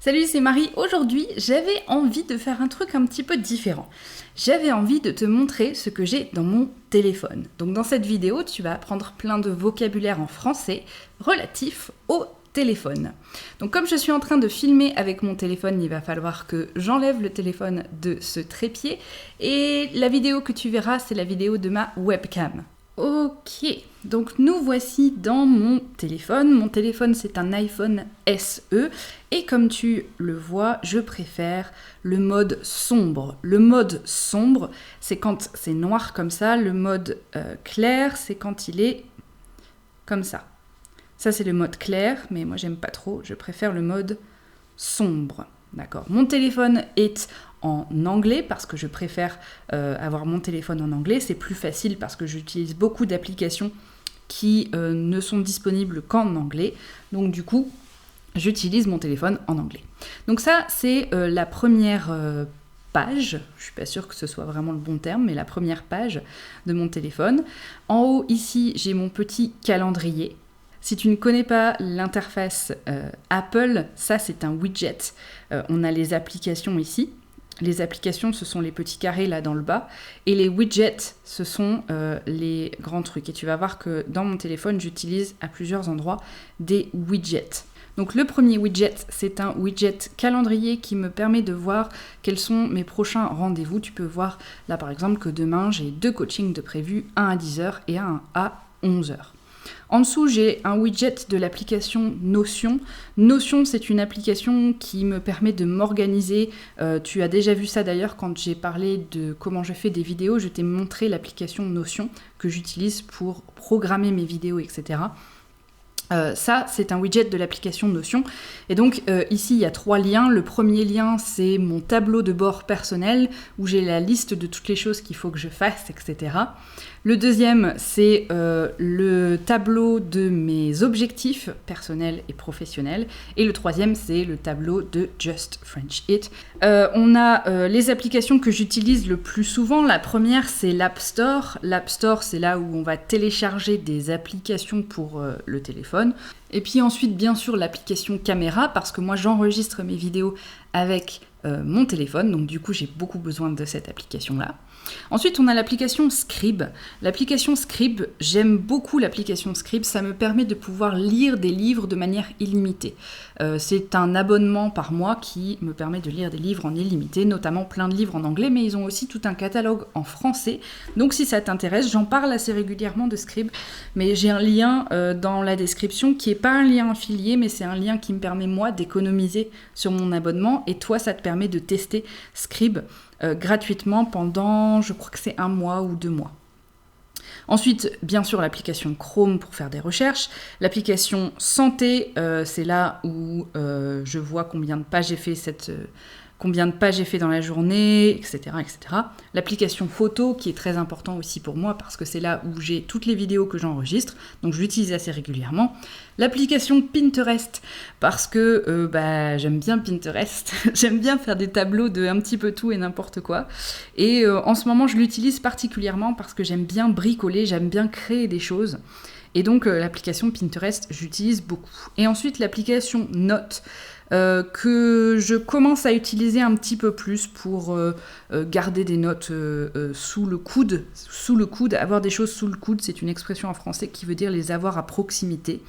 Salut, c'est Marie. Aujourd'hui, j'avais envie de faire un truc un petit peu différent. J'avais envie de te montrer ce que j'ai dans mon téléphone. Donc dans cette vidéo, tu vas apprendre plein de vocabulaire en français relatif au téléphone. Donc comme je suis en train de filmer avec mon téléphone, il va falloir que j'enlève le téléphone de ce trépied. Et la vidéo que tu verras, c'est la vidéo de ma webcam. Ok, donc nous voici dans mon téléphone. Mon téléphone, c'est un iPhone SE. Et comme tu le vois, je préfère le mode sombre. Le mode sombre, c'est quand c'est noir comme ça. Le mode clair, c'est quand il est comme ça. Ça, c'est le mode clair, mais moi, j'aime pas trop. Je préfère le mode sombre. D'accord. Mon téléphone est en anglais parce que je préfère avoir mon téléphone en anglais. C'est plus facile parce que j'utilise beaucoup d'applications qui ne sont disponibles qu'en anglais. Donc du coup, j'utilise mon téléphone en anglais. Donc ça, c'est la première page. Je suis pas sûre que ce soit vraiment le bon terme, mais la première page de mon téléphone. En haut, ici, j'ai mon petit calendrier. Si tu ne connais pas l'interface Apple, ça c'est un widget. On a les applications ici. Les applications, ce sont les petits carrés là dans le bas. Et les widgets, ce sont les grands trucs. Et tu vas voir que dans mon téléphone, j'utilise à plusieurs endroits des widgets. Donc le premier widget, c'est un widget calendrier qui me permet de voir quels sont mes prochains rendez-vous. Tu peux voir là par exemple que demain, j'ai 2 coachings de prévus, un à 10h et un à 11h. En dessous, j'ai un widget de l'application Notion. Notion, c'est une application qui me permet de m'organiser. Tu as déjà vu ça d'ailleurs quand j'ai parlé de comment je fais des vidéos. Je t'ai montré l'application Notion que j'utilise pour programmer mes vidéos, etc. Ça, c'est un widget de l'application Notion. Et donc, ici, il y a 3 liens. Le premier lien, c'est mon tableau de bord personnel, où j'ai la liste de toutes les choses qu'il faut que je fasse, etc. Le deuxième, c'est le tableau de mes objectifs personnels et professionnels. Et le troisième, c'est le tableau de Just French It. On a les applications que j'utilise le plus souvent. La première, c'est l'App Store. L'App Store, c'est là où on va télécharger des applications pour le téléphone. Et puis ensuite, bien sûr, l'application caméra, parce que moi, j'enregistre mes vidéos avec mon téléphone. Donc du coup, j'ai beaucoup besoin de cette application-là. Ensuite, on a l'application Scribe. L'application Scribe, j'aime beaucoup l'application Scribe. Ça me permet de pouvoir lire des livres de manière illimitée. C'est un abonnement par mois qui me permet de lire des livres en illimité, notamment plein de livres en anglais, mais ils ont aussi tout un catalogue en français. Donc si ça t'intéresse, j'en parle assez régulièrement de Scribe, mais j'ai un lien dans la description qui n'est pas un lien affilié, mais c'est un lien qui me permet moi d'économiser sur mon abonnement, et toi ça te permet de tester Scribe gratuitement pendant, je crois que c'est 1 mois ou 2 mois. Ensuite, bien sûr, l'application Chrome pour faire des recherches. L'application Santé, c'est là où je vois combien de pages j'ai fait dans la journée, etc., etc. L'application Photo, qui est très important aussi pour moi, parce que c'est là où j'ai toutes les vidéos que j'enregistre, donc je l'utilise assez régulièrement. L'application Pinterest, parce que j'aime bien Pinterest, j'aime bien faire des tableaux de un petit peu tout et n'importe quoi. Et en ce moment, je l'utilise particulièrement parce que j'aime bien bricoler, j'aime bien créer des choses. Et donc l'application Pinterest, j'utilise beaucoup. Et ensuite, l'application Notes, que je commence à utiliser un petit peu plus pour garder des notes sous le coude. Sous le coude, avoir des choses sous le coude, c'est une expression en français qui veut dire les avoir à proximité.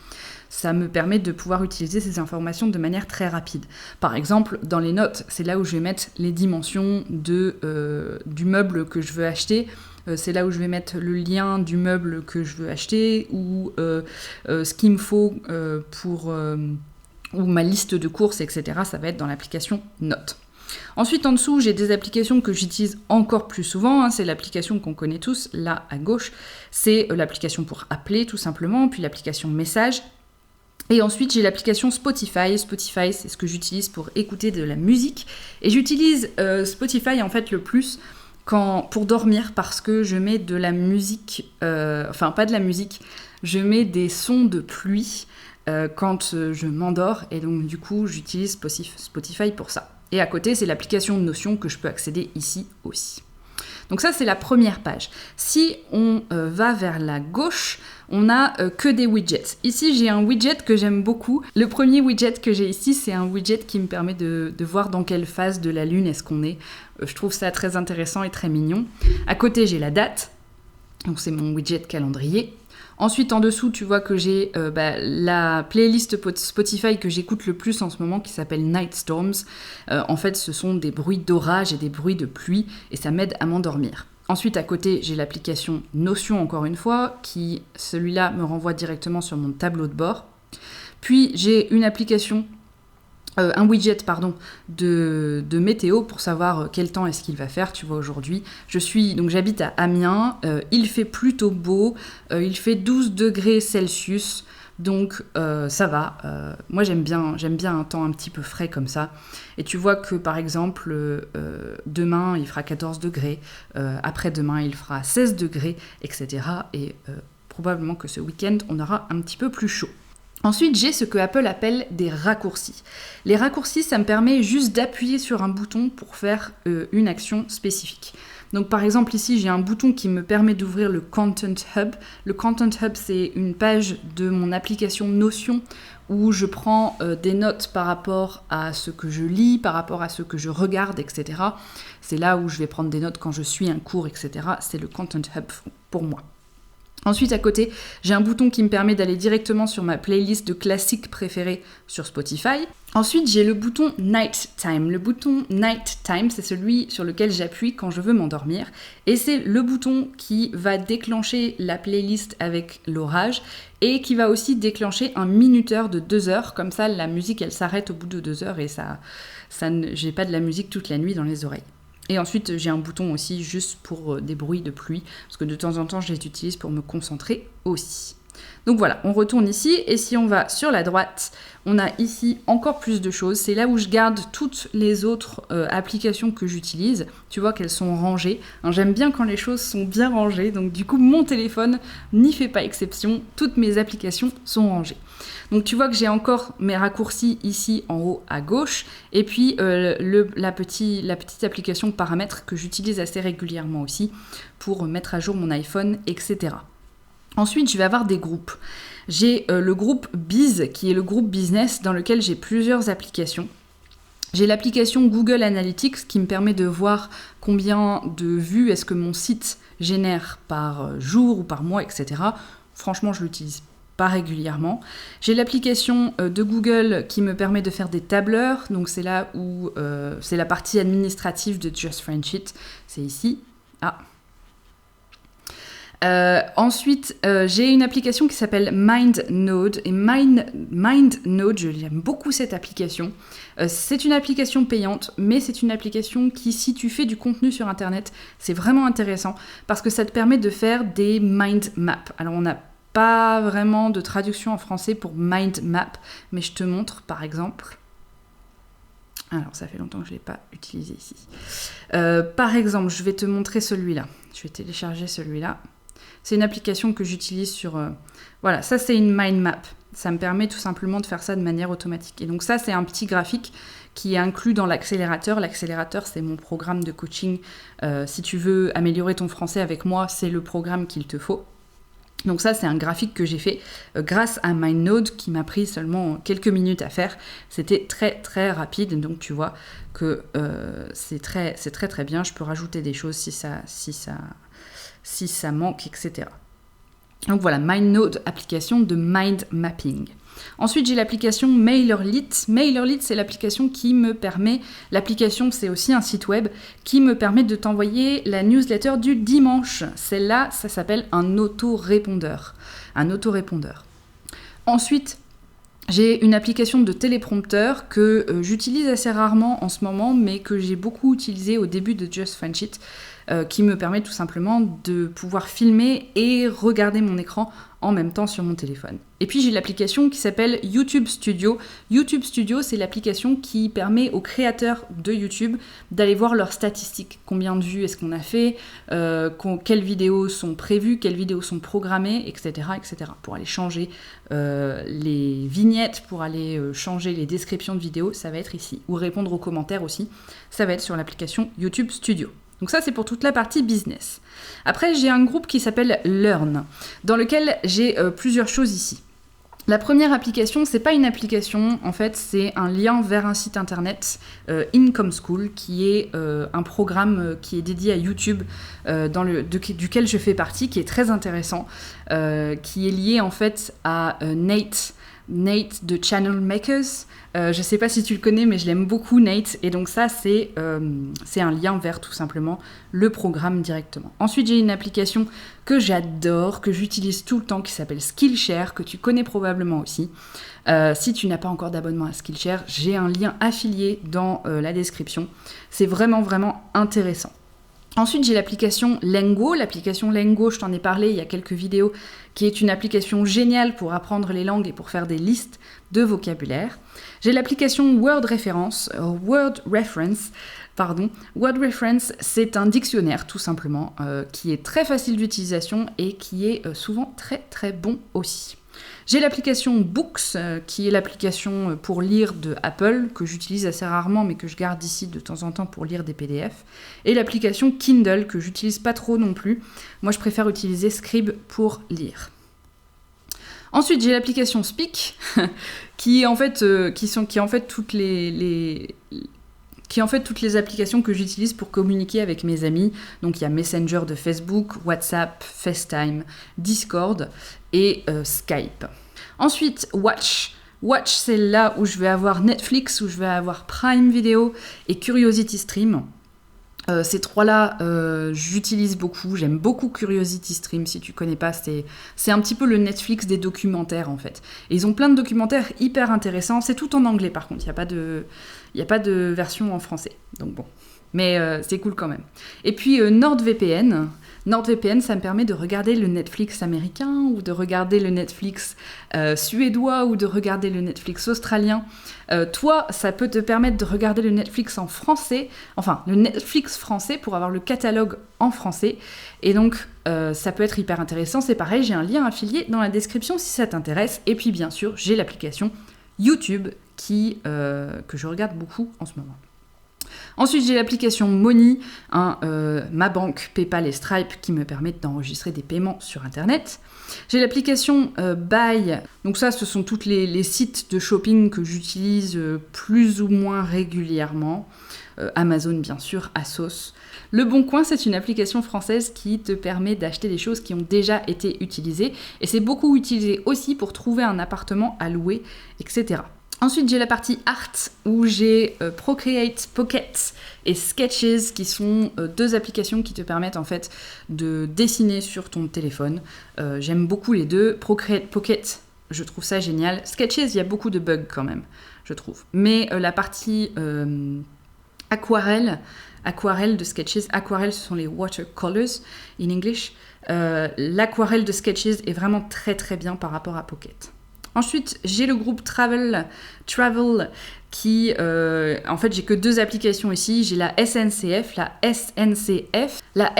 Ça me permet de pouvoir utiliser ces informations de manière très rapide. Par exemple, dans les notes, c'est là où je vais mettre les dimensions du meuble que je veux acheter. C'est là où je vais mettre le lien du meuble que je veux acheter, ou ce qu'il me faut ou ma liste de courses, etc. Ça va être dans l'application Notes. Ensuite, en dessous, j'ai des applications que j'utilise encore plus souvent. C'est l'application qu'on connaît tous, là à gauche. C'est l'application pour appeler, tout simplement, puis l'application Message. Et ensuite, j'ai l'application Spotify. Spotify, c'est ce que j'utilise pour écouter de la musique. Et j'utilise Spotify, en fait, le plus pour dormir, parce que je mets de la musique... pas de la musique, je mets des sons de pluie quand je m'endors, et donc du coup j'utilise Spotify pour ça. Et à côté, c'est l'application Notion que je peux accéder ici aussi. Donc ça, c'est la première page. Si on va vers la gauche, on n'a que des widgets. Ici, j'ai un widget que j'aime beaucoup. Le premier widget que j'ai ici, c'est un widget qui me permet de voir dans quelle phase de la Lune est-ce qu'on est. Je trouve ça très intéressant et très mignon. À côté, j'ai la date. Donc c'est mon widget calendrier. Ensuite, en dessous, tu vois que j'ai la playlist Spotify que j'écoute le plus en ce moment, qui s'appelle Night Storms. En fait, ce sont des bruits d'orage et des bruits de pluie, et ça m'aide à m'endormir. Ensuite, à côté, j'ai l'application Notion, encore une fois, qui, celui-là, me renvoie directement sur mon tableau de bord. Puis, j'ai une application, un widget, de météo pour savoir quel temps est-ce qu'il va faire. Tu vois, aujourd'hui, j'habite à Amiens, il fait plutôt beau, il fait 12 degrés Celsius, donc ça va. Moi, j'aime bien un temps un petit peu frais comme ça. Et tu vois que, par exemple, demain, il fera 14 degrés, après-demain, il fera 16 degrés, etc. Et probablement que ce week-end, on aura un petit peu plus chaud. Ensuite, j'ai ce que Apple appelle des raccourcis. Les raccourcis, ça me permet juste d'appuyer sur un bouton pour faire une action spécifique. Donc par exemple, ici, j'ai un bouton qui me permet d'ouvrir le Content Hub. Le Content Hub, c'est une page de mon application Notion où je prends des notes par rapport à ce que je lis, par rapport à ce que je regarde, etc. C'est là où je vais prendre des notes quand je suis un cours, etc. C'est le Content Hub pour moi. Ensuite, à côté, j'ai un bouton qui me permet d'aller directement sur ma playlist de classiques préférés sur Spotify. Ensuite, j'ai le bouton Night Time. Le bouton Night Time, c'est celui sur lequel j'appuie quand je veux m'endormir. Et c'est le bouton qui va déclencher la playlist avec l'orage et qui va aussi déclencher un minuteur de 2 heures. Comme ça, la musique, elle s'arrête au bout de 2 heures et j'ai pas de la musique toute la nuit dans les oreilles. Et ensuite, j'ai un bouton aussi juste pour des bruits de pluie, parce que de temps en temps, je les utilise pour me concentrer aussi. Donc voilà, on retourne ici, et si on va sur la droite, on a ici encore plus de choses. C'est là où je garde toutes les autres applications que j'utilise. Tu vois qu'elles sont rangées. J'aime bien quand les choses sont bien rangées, donc du coup, mon téléphone n'y fait pas exception. Toutes mes applications sont rangées. Donc tu vois que j'ai encore mes raccourcis ici en haut à gauche, et puis la petite application paramètres que j'utilise assez régulièrement aussi pour mettre à jour mon iPhone, etc. Ensuite, je vais avoir des groupes. J'ai le groupe Biz, qui est le groupe business dans lequel j'ai plusieurs applications. J'ai l'application Google Analytics qui me permet de voir combien de vues est-ce que mon site génère par jour ou par mois, etc. Franchement, je l'utilise pas régulièrement. J'ai l'application de Google qui me permet de faire des tableurs. Donc c'est là où c'est la partie administrative de Just French It. C'est ici. Ensuite, j'ai une application qui s'appelle MindNode. Et MindNode, j'aime beaucoup cette application. C'est une application payante, mais c'est une application qui, si tu fais du contenu sur Internet, c'est vraiment intéressant parce que ça te permet de faire des mind maps. Alors, on n'a pas vraiment de traduction en français pour mind map, mais je te montre, par exemple. Alors, ça fait longtemps que je ne l'ai pas utilisé ici. Par exemple, je vais te montrer celui-là. Je vais télécharger celui-là. C'est une application que j'utilise sur... Voilà, ça c'est une mind map. Ça me permet tout simplement de faire ça de manière automatique. Et donc ça, c'est un petit graphique qui est inclus dans l'accélérateur. L'accélérateur, c'est mon programme de coaching. Si tu veux améliorer ton français avec moi, c'est le programme qu'il te faut. Donc ça, c'est un graphique que j'ai fait grâce à MindNode qui m'a pris seulement quelques minutes à faire. C'était très très rapide, donc tu vois que c'est très bien. Je peux rajouter des choses si ça manque, etc. Donc voilà, MindNode, application de mind mapping. Ensuite, j'ai l'application MailerLite. MailerLite, c'est l'application qui me permet, l'application c'est aussi un site web, qui me permet de t'envoyer la newsletter du dimanche. Celle-là, ça s'appelle un autorépondeur. Ensuite, j'ai une application de téléprompteur que j'utilise assez rarement en ce moment, mais que j'ai beaucoup utilisé au début de Just French It, qui me permet tout simplement de pouvoir filmer et regarder mon écran en même temps sur mon téléphone. Et puis j'ai l'application qui s'appelle YouTube Studio. YouTube Studio, c'est l'application qui permet aux créateurs de YouTube d'aller voir leurs statistiques. Combien de vues est-ce qu'on a fait, quelles vidéos sont prévues, quelles vidéos sont programmées, etc. etc. Pour aller changer les vignettes, pour aller changer les descriptions de vidéos, ça va être ici. Ou répondre aux commentaires aussi, ça va être sur l'application YouTube Studio. Donc ça, c'est pour toute la partie business. Après, j'ai un groupe qui s'appelle Learn, dans lequel j'ai plusieurs choses ici. La première application, c'est pas une application, en fait, c'est un lien vers un site internet, Income School, qui est un programme qui est dédié à YouTube, duquel je fais partie, qui est très intéressant, qui est lié en fait à Nate de Channel Makers. Je sais pas si tu le connais, mais je l'aime beaucoup, Nate. Et donc ça, c'est un lien vers tout simplement le programme directement. Ensuite, j'ai une application que j'adore, que j'utilise tout le temps, qui s'appelle Skillshare, que tu connais probablement aussi. Si tu n'as pas encore d'abonnement à Skillshare, j'ai un lien affilié dans la description. C'est vraiment, vraiment intéressant. Ensuite, j'ai l'application Lengo. L'application Lengo, je t'en ai parlé il y a quelques vidéos, qui est une application géniale pour apprendre les langues et pour faire des listes de vocabulaire. J'ai l'application Word Reference. Word Reference, c'est un dictionnaire, tout simplement, qui est très facile d'utilisation et qui est souvent très, très bon aussi. J'ai l'application Books, qui est l'application pour lire de Apple, que j'utilise assez rarement, mais que je garde ici de temps en temps pour lire des PDF. Et l'application Kindle, que j'utilise pas trop non plus. Moi, je préfère utiliser Scribe pour lire. Ensuite, j'ai l'application Speak, qui est en fait toutes les applications que j'utilise pour communiquer avec mes amis. Donc il y a Messenger de Facebook, WhatsApp, FaceTime, Discord et Skype. Ensuite, Watch. Watch, c'est là où je vais avoir Netflix, où je vais avoir Prime Video et Curiosity Stream. Ces trois-là, j'utilise beaucoup. J'aime beaucoup Curiosity Stream, si tu connais pas. C'est un petit peu le Netflix des documentaires, en fait. Et ils ont plein de documentaires hyper intéressants. C'est tout en anglais, par contre. Il n'y a pas de version en français. Donc bon. Mais c'est cool quand même. Et puis NordVPN. NordVPN, ça me permet de regarder le Netflix américain ou de regarder le Netflix suédois ou de regarder le Netflix australien. Toi, ça peut te permettre de regarder le Netflix en français, enfin le Netflix français pour avoir le catalogue en français. Et donc, ça peut être hyper intéressant. C'est pareil, j'ai un lien affilié dans la description si ça t'intéresse. Et puis, bien sûr, j'ai l'application YouTube que je regarde beaucoup en ce moment. Ensuite, j'ai l'application Money, ma banque, PayPal et Stripe qui me permettent d'enregistrer des paiements sur Internet. J'ai l'application Buy, donc ça, ce sont tous les sites de shopping que j'utilise plus ou moins régulièrement. Amazon, bien sûr, Asos. Le Bon Coin, c'est une application française qui te permet d'acheter des choses qui ont déjà été utilisées. Et c'est beaucoup utilisé aussi pour trouver un appartement à louer, etc. Ensuite, j'ai la partie Art où j'ai Procreate Pocket et Sketches qui sont deux applications qui te permettent en fait de dessiner sur ton téléphone. J'aime beaucoup les deux. Procreate Pocket, je trouve ça génial. Sketches, il y a beaucoup de bugs quand même, je trouve. Mais la partie aquarelle de Sketches, aquarelle ce sont les watercolors in English. L'aquarelle de Sketches est vraiment très très bien par rapport à Pocket. Ensuite, j'ai le groupe Travel qui, en fait, j'ai que deux applications ici. J'ai la SNCF. La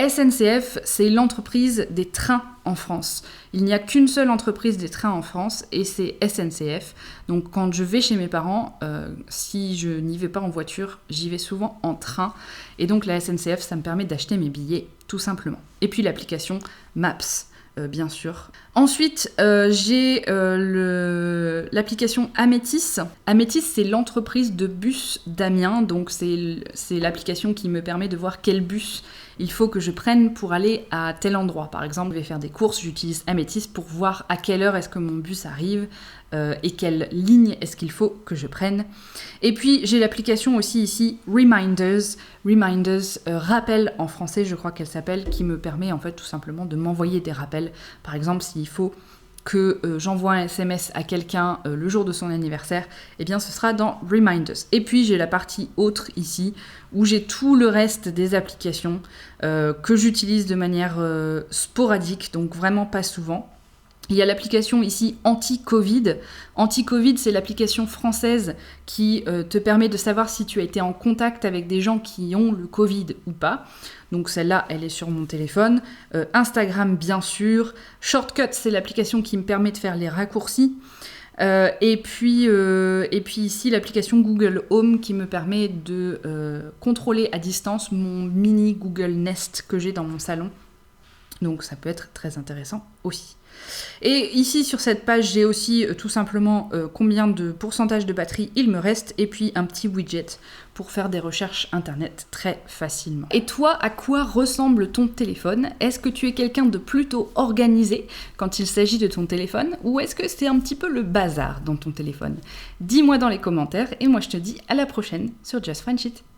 SNCF, c'est l'entreprise des trains en France. Il n'y a qu'une seule entreprise des trains en France et c'est SNCF. Donc, quand je vais chez mes parents, si je n'y vais pas en voiture, j'y vais souvent en train. Et donc, la SNCF, ça me permet d'acheter mes billets, tout simplement. Et puis, l'application Maps. Bien sûr. Ensuite, j'ai l'application Amétis. Amétis, c'est l'entreprise de bus d'Amiens. Donc, c'est l'application qui me permet de voir quel bus il faut que je prenne pour aller à tel endroit. Par exemple, je vais faire des courses, j'utilise Amétis pour voir à quelle heure est-ce que mon bus arrive et quelle ligne est-ce qu'il faut que je prenne. Et puis, j'ai l'application aussi ici, Reminders, rappel en français, je crois qu'elle s'appelle, qui me permet en fait tout simplement de m'envoyer des rappels. Par exemple, s'il faut que j'envoie un SMS à quelqu'un le jour de son anniversaire, eh bien ce sera dans Reminders. Et puis j'ai la partie autre ici, où j'ai tout le reste des applications que j'utilise de manière sporadique, donc vraiment pas souvent. Il y a l'application ici Anti-Covid. Anti-Covid, c'est l'application française qui te permet de savoir si tu as été en contact avec des gens qui ont le Covid ou pas. Donc celle-là, elle est sur mon téléphone. Instagram, bien sûr. Shortcut, c'est l'application qui me permet de faire les raccourcis. Et puis ici, l'application Google Home qui me permet de contrôler à distance mon mini Google Nest que j'ai dans mon salon. Donc ça peut être très intéressant aussi. Et ici sur cette page, j'ai aussi tout simplement combien de pourcentage de batterie il me reste et puis un petit widget pour faire des recherches internet très facilement. Et toi, à quoi ressemble ton téléphone? Est-ce que tu es quelqu'un de plutôt organisé quand il s'agit de ton téléphone ou est-ce que c'est un petit peu le bazar dans ton téléphone? Dis-moi dans les commentaires et moi je te dis à la prochaine sur Just Friendshit.